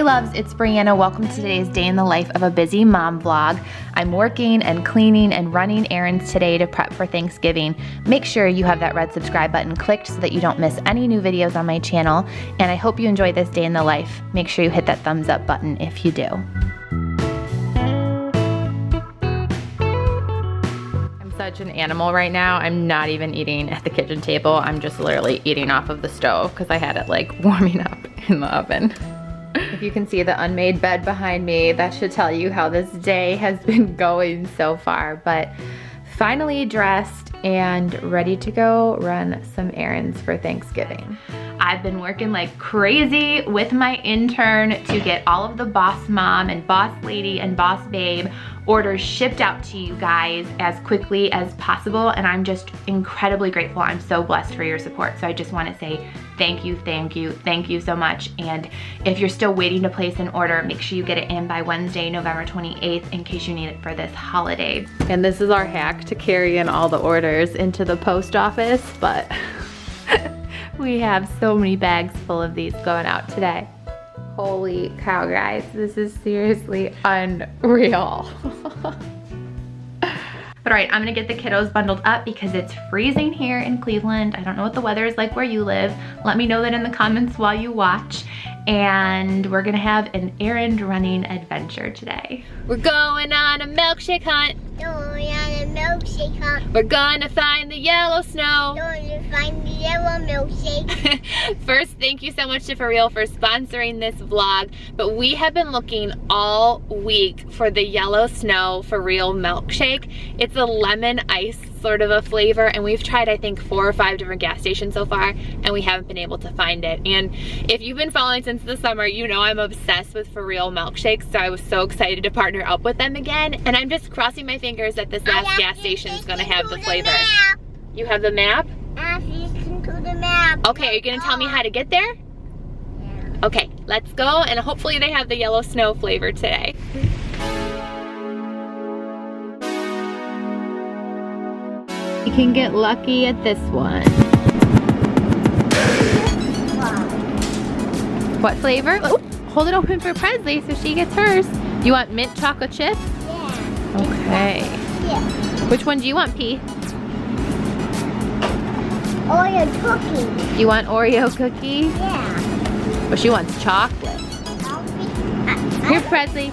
Hey loves, it's Brianna. Welcome to today's day in the life of a busy mom vlog. I'm working and cleaning and running errands today to prep for Thanksgiving. Make sure you have that red subscribe button clicked so that you don't miss any new videos on my channel. And I hope you enjoy this day in the life. Make sure you hit that thumbs up button if you do. I'm such an animal right now. I'm not even eating at the kitchen table. I'm just literally eating off of the stove because I had it like warming up in the oven. If you can see the unmade bed behind me, that should tell you how this day has been going so far. But finally dressed and ready to go run some errands for Thanksgiving. I've been working like crazy with my intern to get all of the boss mom and boss lady and boss babe orders shipped out to you guys as quickly as possible, and I'm just incredibly grateful. I'm so blessed for your support. So I just want to say thank you, thank you, thank you so much. And if you're still waiting to place an order, make sure you get it in by Wednesday, November 28th, in case you need it for this holiday. And this is our hack to carry in all the orders into the post office, but we have so many bags full of these going out today. Holy cow, guys, this is seriously unreal. But all right, I'm gonna get the kiddos bundled up because it's freezing here in Cleveland. I don't know what the weather is like where you live. Let me know that in the comments while you watch. And we're gonna have an errand running adventure today. We're going on a milkshake hunt. Going on a milkshake hunt. We're gonna find the yellow snow. Going to find the yellow milkshake. First, thank you so much to For Real for sponsoring this vlog. But we have been looking all week for the yellow snow For Real milkshake. It's a lemon ice sort of a flavor, and we've tried I think 4 or 5 different gas stations so far, and we haven't been able to find it. And if you've been following since the summer, you know I'm obsessed with For Real milkshakes, so I was so excited to partner up with them again. And I'm just crossing my fingers that this last gas station is gonna have the flavor. You have the map? Listen to the map. Okay, are you gonna tell me how to get there? Yeah. Okay, let's go, and hopefully they have the yellow snow flavor today. You can get lucky at this one. What flavor? Oh, hold it open for Presley so she gets hers. You want mint chocolate chip? Yeah. Okay. Yeah. Which one do you want, P? Oreo cookie. You want Oreo cookie? Yeah. Well, she wants chocolate. Here, Presley.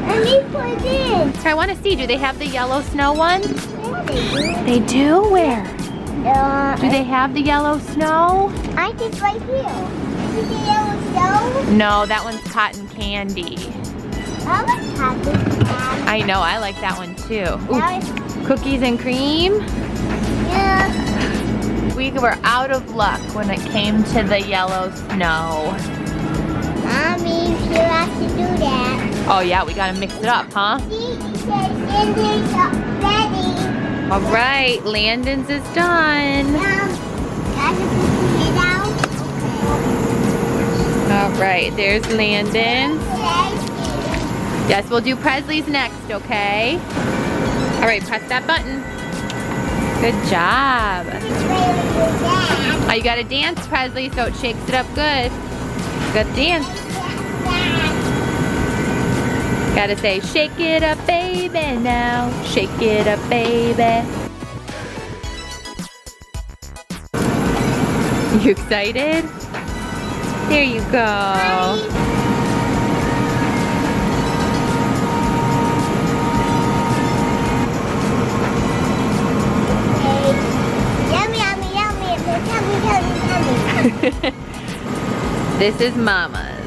Let me put it in. I want to see, do they have the yellow snow one? Yeah, they do. They do? Where? Do they have the yellow snow? I think right here. Is it the yellow snow? No, that one's cotton candy. I like cotton candy. I know, I like that one too. That Ooh, cookies and cream? Yeah. We were out of luck when it came to the yellow snow. Mommy, you have to do that. Oh yeah, we gotta mix it up, huh? See, it says Landon's ready. All right, Landon's is done. Can you put it out? All right, there's Landon's. Okay. Yes, we'll do Presley's next, okay? All right, press that button. Good job. Which way do we do that? Oh, you gotta dance, Presley, so it shakes it up good. Good dance. Gotta say, shake it up, baby, now. Shake it up, baby. You excited? There you go. Yummy, yummy, yummy. Yummy, yummy, yummy. This is Mama's.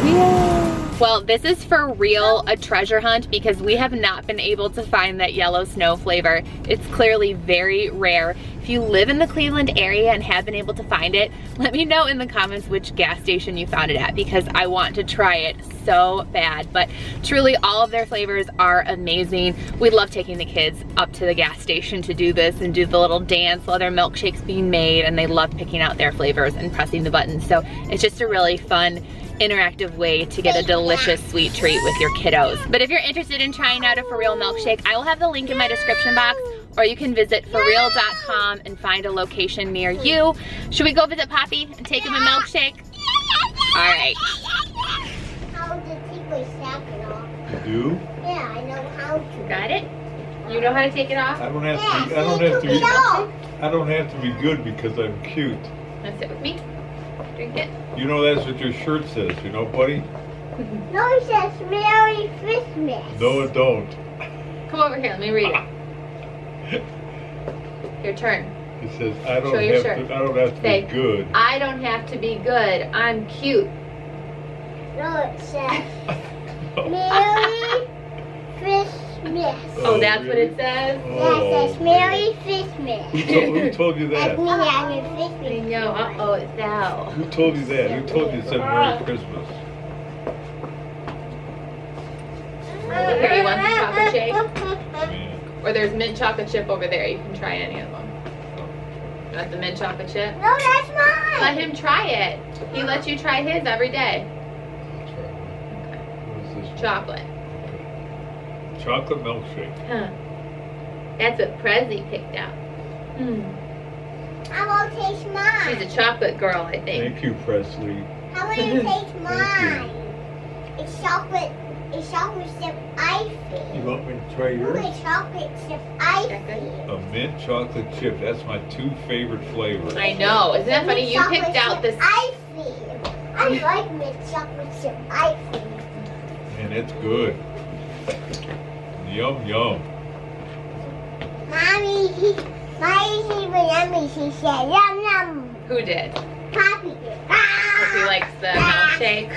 Yay. Well, this is for real a treasure hunt because we have not been able to find that yellow snow flavor. It's clearly very rare. If you live in the Cleveland area and have been able to find it, let me know in the comments which gas station you found it at because I want to try it so bad. But truly all of their flavors are amazing. We love taking the kids up to the gas station to do this and do the little dance while their milkshake's being made, and they love picking out their flavors and pressing the buttons. So it's just a really fun interactive way to get a delicious sweet treat with your kiddos. But if you're interested in trying out a For Real milkshake, I will have the link in my description box, or you can visit forreal.com and find a location near you. Should we go visit Poppy and take him a milkshake? All right. How to take my jacket off. You do? Yeah, I know how to. Got it? You know how to take it off? I don't have Yeah, to be, I don't have to be, no. I don't have to be good because I'm cute. Now sit with me. Drink it. You know that's what your shirt says, you know, buddy? No, it says Merry Christmas. No, it don't. Come over here, let me read it. Your turn. It says I don't Show your have shirt. to. I don't have to Say, be good. I don't have to be good. I'm cute. No, it says Merry Christmas. Oh, that's what really? it says? Yeah, it says Merry Christmas. Who told you That's that? me having I Christmas. know. Uh-oh, it's Val. Who told you that? Who told you it said Merry Christmas? Here, you want some chocolate shake? Man. Or there's mint chocolate chip over there. You can try any of them. You want the mint chocolate chip? No, that's mine. Let him try it. He lets you try his every day. What is this? Chocolate. Chocolate milkshake. Huh. That's what Presley picked out. I won't taste mine. She's a chocolate girl, I think. Thank you, Presley. How will you taste mine? It's chocolate chip ice You cream. want me to try Look yours? at chocolate chip ice That good? cream. A mint chocolate chip. That's my 2 favorite flavors. I know. Isn't that funny? Mint You picked chocolate out chip this. ice cream. I like mint chocolate chip ice cream. And it's good. Yum, yum. Mommy, she said yum yum. Who did? Poppy did. Hope he likes the milkshake.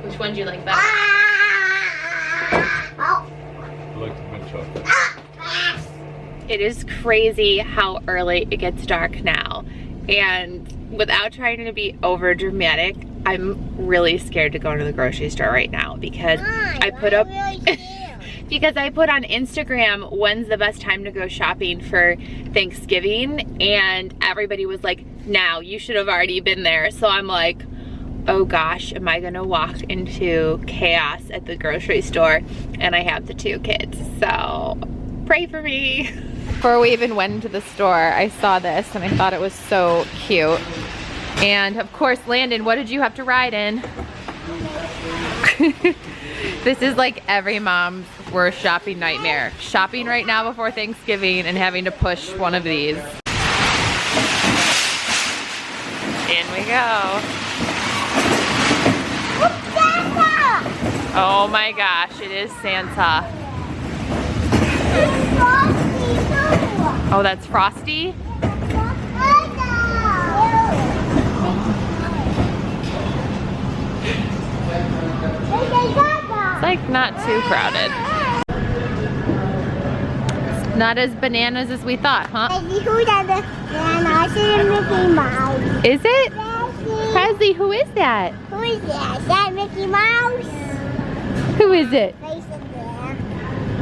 Which one do you like better? Oh. I like the mint chocolate. It is crazy how early it gets dark now. And without trying to be over dramatic, I'm really scared to go to the grocery store right now because I put up because I put on Instagram when's the best time to go shopping for Thanksgiving, and everybody was like, now, you should have already been there. So I'm like, oh gosh, am I gonna walk into chaos at the grocery store? And I have the 2 kids, so pray for me. Before we even went into the store, I saw this and I thought it was so cute. And of course, Landon, what did you have to ride in? This is like every mom's worst shopping nightmare. Shopping right now before Thanksgiving and having to push one of these. In we go. Santa! Oh my gosh, it is Santa. It's Frosty too. Oh, that's Frosty? It's like not too crowded. It's not as bananas as we thought, huh? Is it? Presley, who is that? Who is that? Is that Mickey Mouse? Who is it? Face in there.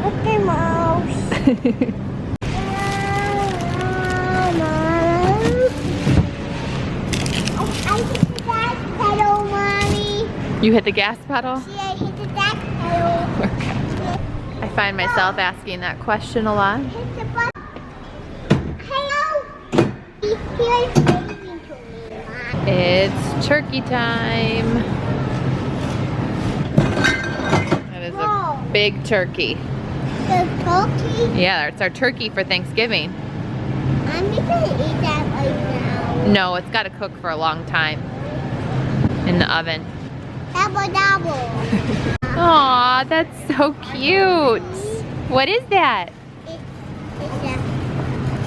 Mickey Mouse. I hit the gas pedal, Mommy. You hit the gas pedal? See, I hit the gas pedal. I find myself asking that question a lot. Hit the button. Hello. He's waving to me, Mom. It's turkey time. That is a big turkey. The turkey? Yeah, it's our turkey for Thanksgiving. I'm just gonna eat that right now. No, it's got to cook for a long time in the oven. Double double. Aw, that's so cute. What is that? It's a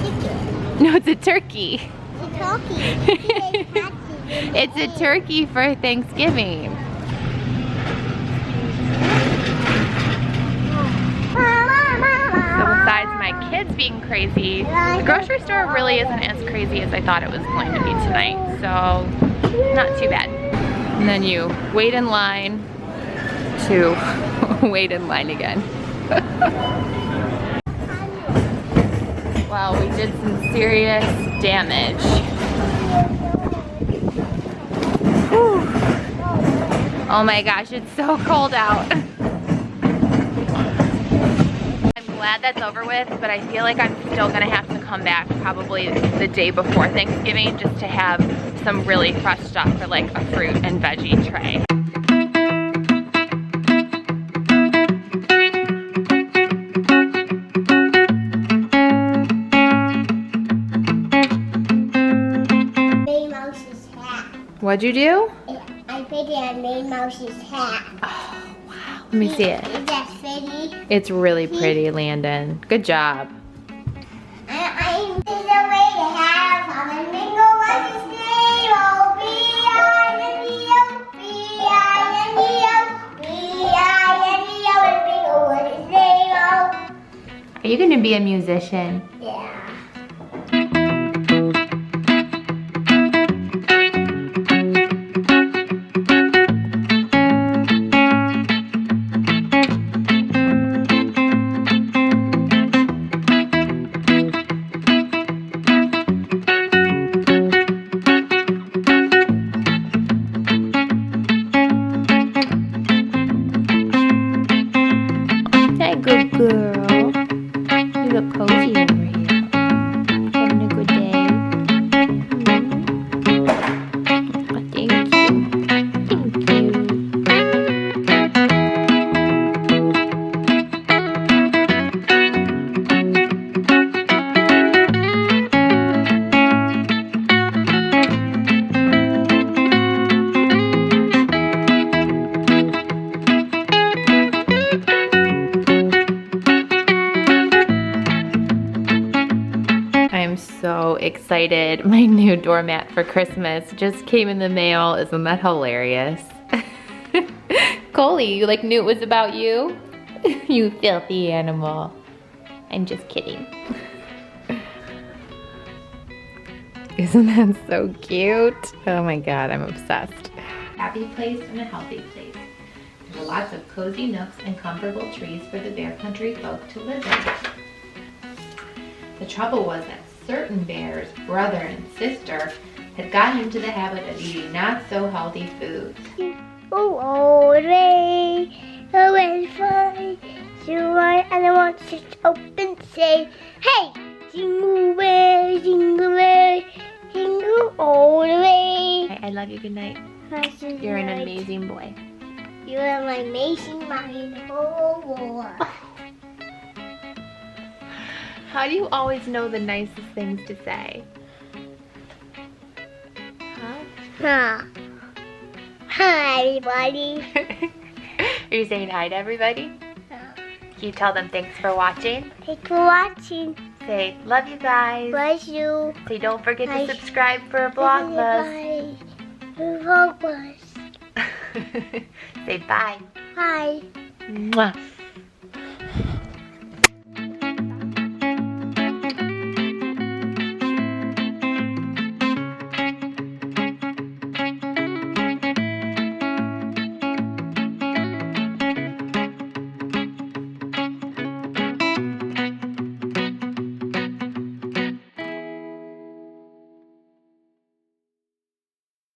chicken. No, it's a turkey. It's a turkey. It's a turkey for Thanksgiving. So besides my kids being crazy, the grocery store really isn't as crazy as I thought it was going to be tonight. So, not too bad. And then you wait in line to wait in line again. Well, we did some serious damage. Whew. Oh my gosh, it's so cold out. I'm glad that's over with, but I feel like I'm still gonna have to come back probably the day before Thanksgiving just to have some really fresh stuff for like a fruit and veggie tray. Minnie Mouse's hat. What'd you do? I fitted on Minnie Mouse's hat. Oh, wow. Let me see it. Is that pretty? It's really pretty, Landon. Good job. I'm the way to have Flamingo was his name. Oh, B-I-N-D-O, B-I-N-D-O, B-I-N-D-O, and Bingo was his name. Oh, Are you gonna be a musician? yeah. Hey, good girl. You look cozy over here. Having a good day. Oh, thank you. Thank you. I'm so excited. My new doormat for Christmas just came in the mail. Isn't that hilarious? Coley, you like knew it was about you? You filthy animal. I'm just kidding. Isn't that so cute? Oh my God, I'm obsessed. Happy place and a healthy place. There are lots of cozy nooks and comfortable trees for the bear country folk to live in. The trouble was that certain bears, brother and sister, had gotten into the habit of eating not so healthy foods. Oh, all day, away fly, so and I want to just open say, hey, jingle way, jingle all the way. I love you. Good night. You're an amazing boy. You're an amazing man in the whole world. How do you always know the nicest things to say? Huh? Huh. Hi, everybody. Are you saying hi to everybody? Can you tell them thanks for watching? Thanks for watching. Say, love you guys. Bless you. Say, don't forget Bye. to subscribe for Vlogmas. Vlogmas. Say bye. Bye. Mwah.